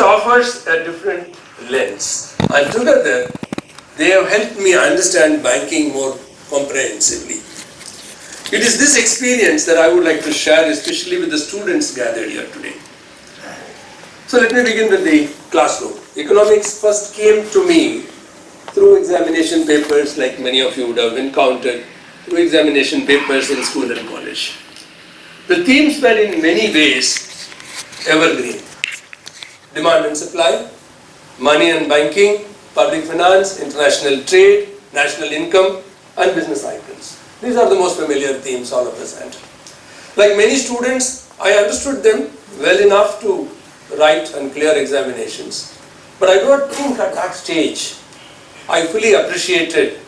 offers a different lens, and together they have helped me understand banking more comprehensively. It is this experience that I would like to share, especially with the students gathered here today. So let me begin with the classroom. Economics first came to me through examination papers, like many of you would have encountered, through examination papers in school and college. The themes were in many ways evergreen. Demand and supply, money and banking, public finance, international trade, national income, and business cycles. These are the most familiar themes all of us had. Like many students, I understood them well enough to write and clear examinations. But I do not think at that stage I fully appreciated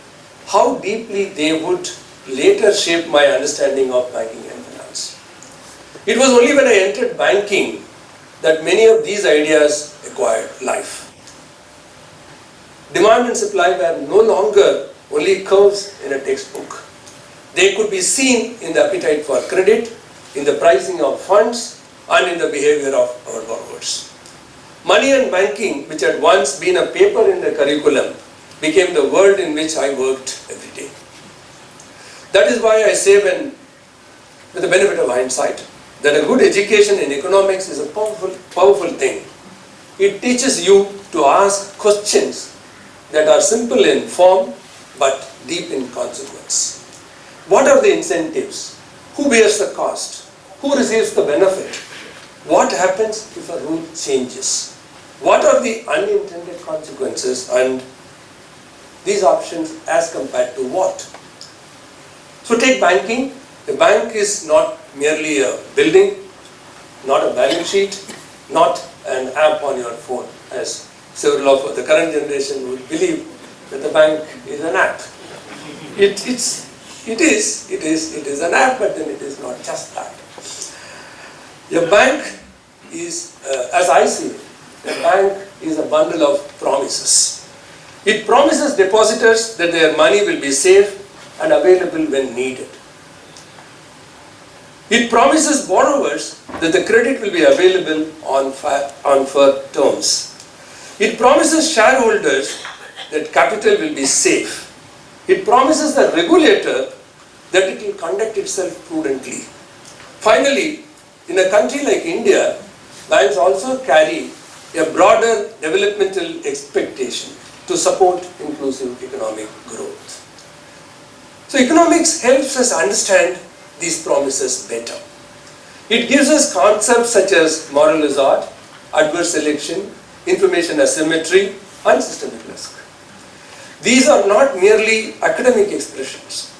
how deeply they would later shape my understanding of banking and finance. It was only when I entered banking that many of these ideas acquired life. Demand and supply were no longer only curves in a textbook. They could be seen in the appetite for credit, in the pricing of funds, and in the behavior of our borrowers. Money and banking, which had once been a paper in the curriculum, became the world in which I worked every day. That is why I say, with the benefit of hindsight, that a good education in economics is a powerful thing. It teaches you to ask questions that are simple in form but deep in consequence. What are the incentives? Who bears the cost? Who receives the benefit? What happens if a rule changes? What are the unintended consequences and these options as compared to what? So take banking. The bank is not merely a building, not a balance sheet, not an app on your phone, as several of the current generation would believe that the bank is an app. It is an app, but then it is not just that. A bank is, as I see it, a bank is a bundle of promises. It promises depositors that their money will be safe and available when needed. It promises borrowers that the credit will be available on fair terms. It promises shareholders that capital will be safe. It promises the regulator that it will conduct itself prudently. Finally, in a country like India, banks also carry a broader developmental expectation to support inclusive economic growth. So economics helps us understand these promises better. It gives us concepts such as moral hazard, adverse selection, information asymmetry, and systemic risk. These are not merely academic expressions.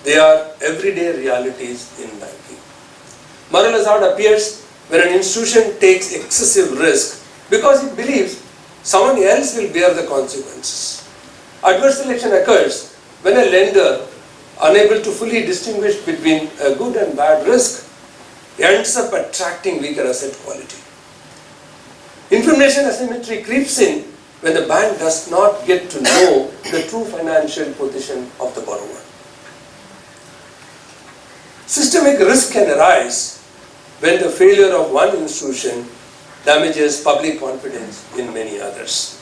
They are everyday realities in banking. Moral hazard appears when an institution takes excessive risk because it believes someone else will bear the consequences. Adverse selection occurs when a lender, unable to fully distinguish between a good and bad risk, ends up attracting weaker asset quality. Information asymmetry creeps in when the bank does not get to know the true financial position of the borrower. Systemic risk can arise when the failure of one institution damages public confidence in many others.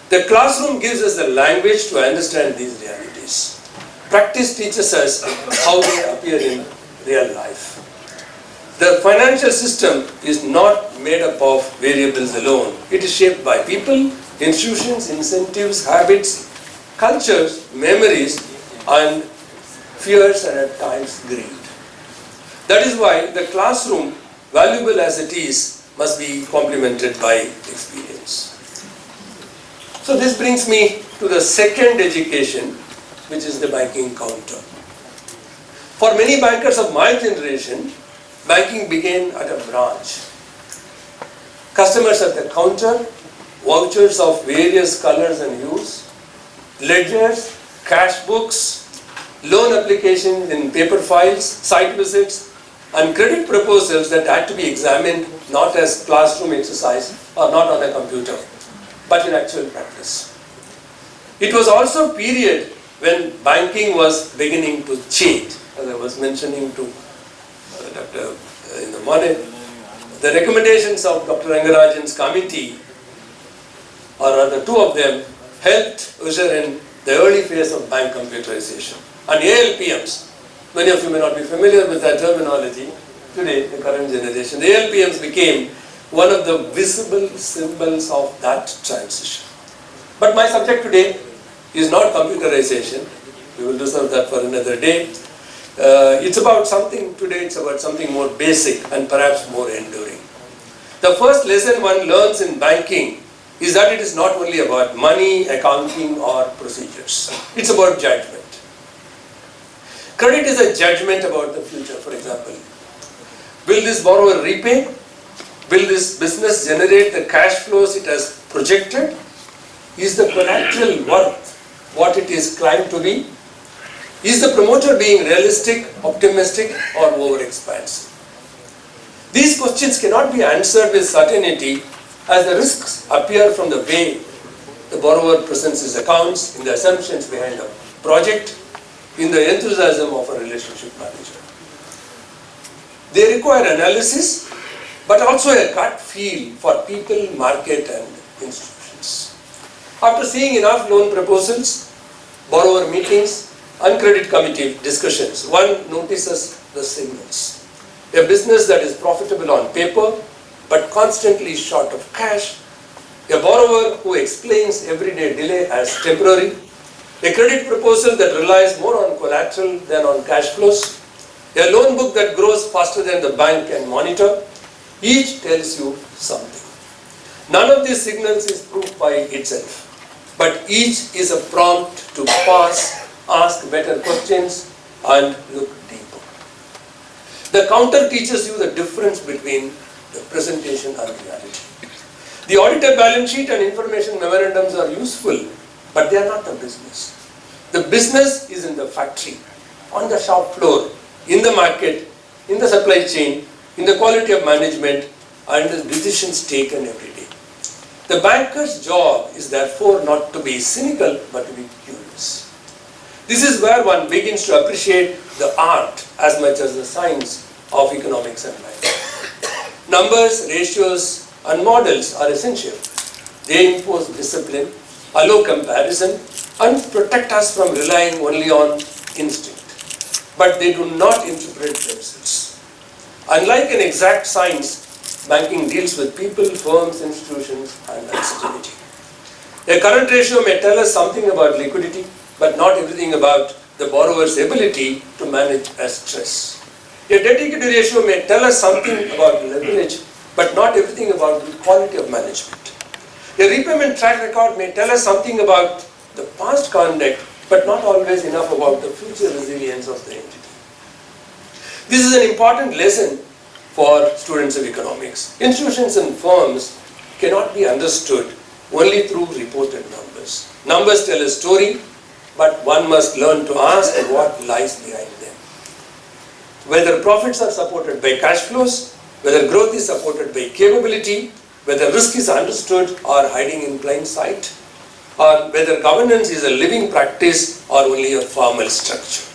The classroom gives us the language to understand these realities. Practice teaches us how they appear in real life. The financial system is not made up of variables alone. It is shaped by people, institutions, incentives, habits, cultures, memories, and fears, and at times greed. That is why the classroom, valuable as it is, must be complemented by experience. So this brings me to the second education, which is the banking counter. For many bankers of my generation, banking began at a branch. Customers at the counter, vouchers of various colors and hues, ledgers, cash books, loan applications in paper files, site visits, and credit proposals that had to be examined not as classroom exercise or not on a computer, but in actual practice. It was also a period when banking was beginning to change. As I was mentioning to Dr. in the morning, the recommendations of Dr. Rangarajan's committee or rather two of them, helped usher in the early phase of bank computerization. And ALPMs, many of you may not be familiar with that terminology today, the current generation. The ALPMs became one of the visible symbols of that transition. But my subject today is not computerization. We will reserve that for another day. It's about something more basic and perhaps more enduring. The first lesson one learns in banking is that it is not only about money, accounting or procedures. It's about judgment. Credit is a judgment about the future, for example. Will this borrower repay? Will this business generate the cash flows it has projected? Is the collateral worth what it is claimed to be? Is the promoter being realistic, optimistic or over-expansive? These questions cannot be answered with certainty as the risks appear from the way the borrower presents his accounts, in the assumptions behind a project, in the enthusiasm of a relationship manager. They require analysis, but also a gut feel for people, market and institutions. After seeing enough loan proposals, borrower meetings and credit committee discussions, one notices the signals. A business that is profitable on paper, but constantly short of cash. A borrower who explains everyday delay as temporary. A credit proposal that relies more on collateral than on cash flows. A loan book that grows faster than the bank can monitor. Each tells you something. None of these signals is proof by itself, but each is a prompt to pause, ask better questions and look deeper. The counter teaches you the difference between the presentation and reality. The audited balance sheet and information memorandums are useful, but they are not the business. The business is in the factory, on the shop floor, in the market, in the supply chain, in the quality of management and the decisions taken every day. The banker's job is therefore not to be cynical, but to be curious. This is where one begins to appreciate the art as much as the science of economics and life. Numbers, ratios and models are essential. They impose discipline, allow comparison and protect us from relying only on instinct. But they do not interpret themselves. Unlike an exact science, banking deals with people, firms, institutions and uncertainty. A current ratio may tell us something about liquidity, but not everything about the borrower's ability to manage a stress. A debt-equity ratio may tell us something about leverage, but not everything about the quality of management. A repayment track record may tell us something about the past conduct, but not always enough about the future resilience of the entity. This is an important lesson for students of economics. Institutions and firms cannot be understood only through reported numbers. Numbers tell a story, but one must learn to ask what lies behind them. Whether profits are supported by cash flows, whether growth is supported by capability, whether risk is understood or hiding in plain sight, or whether governance is a living practice or only a formal structure.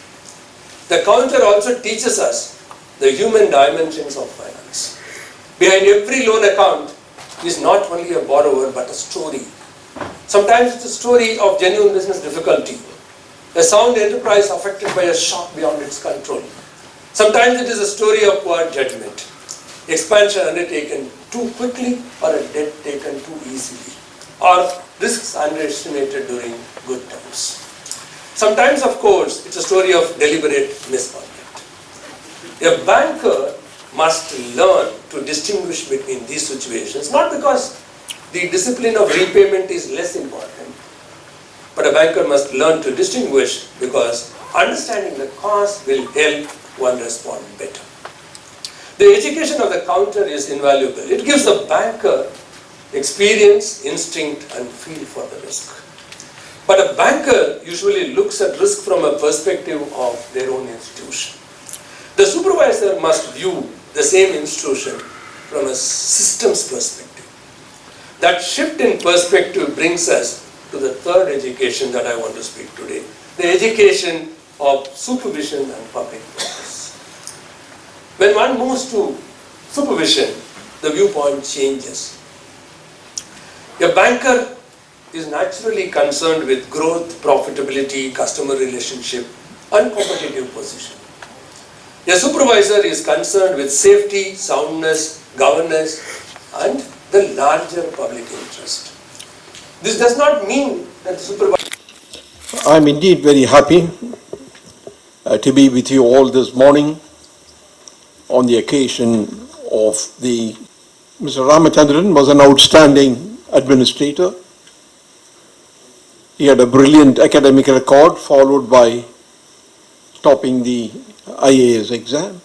The counter also teaches us the human dimensions of finance. Behind every loan account is not only a borrower but a story. Sometimes it's a story of genuine business difficulty, a sound enterprise affected by a shock beyond its control. Sometimes it is a story of poor judgment, expansion undertaken too quickly or a debt taken too easily, or risks underestimated during good times. Sometimes, of course, it's a story of deliberate misconduct. A banker must learn to distinguish between these situations, not because the discipline of repayment is less important, but a banker must learn to distinguish because understanding the cause will help one respond better. The education of the counter is invaluable. It gives the banker experience, instinct and feel for the risk. But a banker usually looks at risk from a perspective of their own institution. The supervisor must view the same institution from a systems perspective. That shift in perspective brings us to the third education that I want to speak today, the education of supervision and public purpose. When one moves to supervision, the viewpoint changes. A banker is naturally concerned with growth, profitability, customer relationship, and competitive position. A supervisor is concerned with safety, soundness, governance, and the larger public interest. This does not mean that the supervisor... I'm indeed very happy to be with you all this morning on the occasion of the... Mr. Ramachandran was an outstanding administrator. He had a brilliant academic record followed by topping the IAS exam.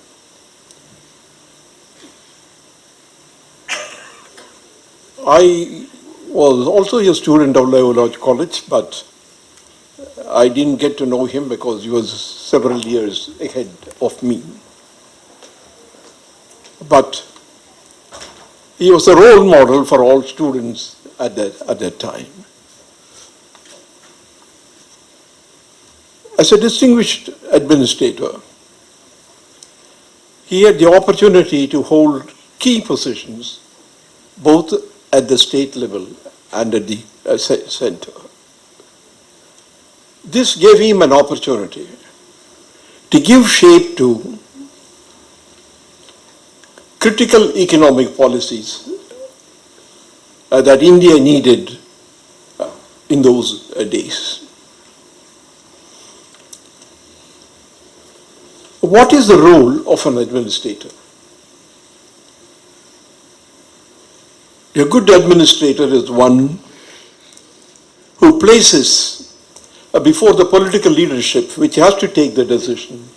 I was also a student of Loyola College, but I didn't get to know him because he was several years ahead of me. But he was a role model for all students at that time. As a distinguished administrator, he had the opportunity to hold key positions both at the state level and at the center. This gave him an opportunity to give shape to critical economic policies that India needed in those days. What is the role of an administrator? A good administrator is one who places before the political leadership, which has to take the decision,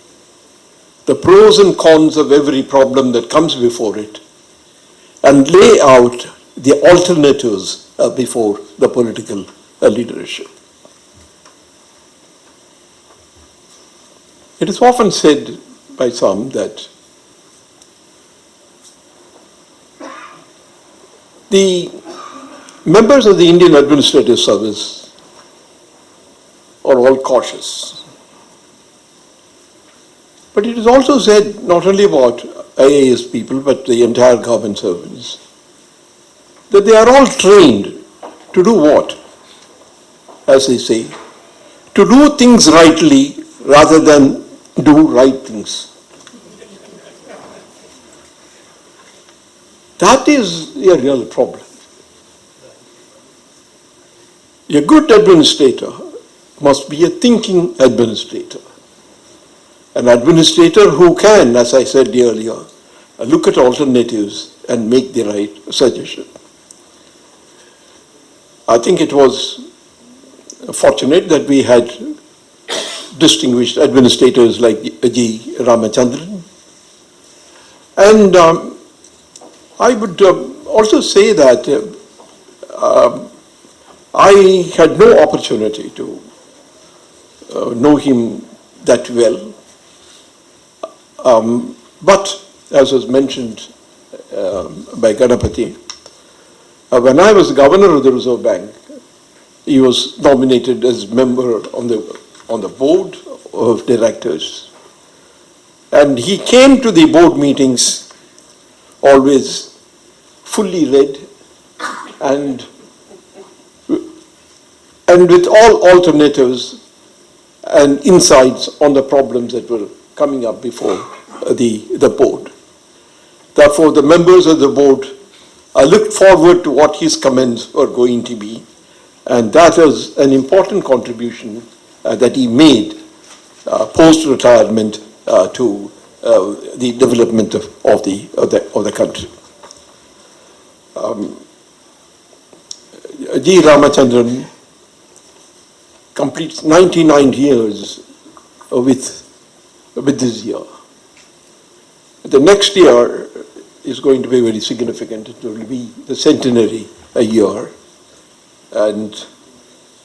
the pros and cons of every problem that comes before it, and lay out the alternatives before the political leadership. It is often said by some that the members of the Indian Administrative Service are all cautious. But it is also said not only about IAS people, but the entire government servants, that they are all trained to do what? As they say, to do things rightly rather than do right things. That is a real problem. A good administrator must be a thinking administrator. An administrator who can, as I said earlier, look at alternatives and make the right suggestion. I think it was fortunate that we had distinguished administrators like G.Ramachandran. And I would also say that I had no opportunity to know him that well. But as was mentioned by Ganapati, when I was governor of the Reserve Bank, he was nominated as member on the board of directors. And he came to the board meetings always fully read and with all alternatives and insights on the problems that were coming up before the board. Therefore, the members of the board looked forward to what his comments were going to be, and that was an important contribution that he made post-retirement to the development of the country. G.Ramachandran completes 99 years with this year. The next year is going to be very significant. It will be the centenary year, and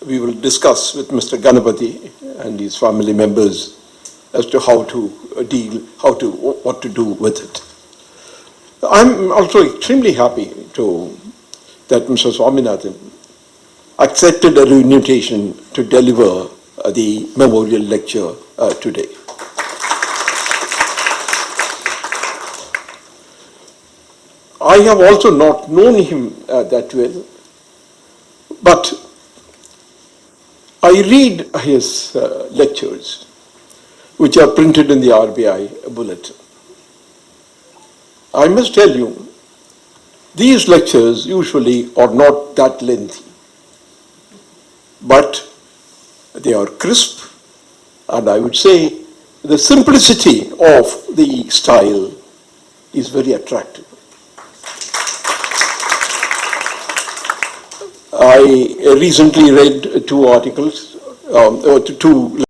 we will discuss with Mr. Ganapati and his family members as to how to deal, what to do with it. I'm also extremely happy that Mr. Swaminathan accepted an invitation to deliver the memorial lecture today. I have also not known him that well, but I read his lectures, which are printed in the RBI bulletin. I must tell you, these lectures usually are not that lengthy, but they are crisp, and I would say the simplicity of the style is very attractive. I recently read two articles, two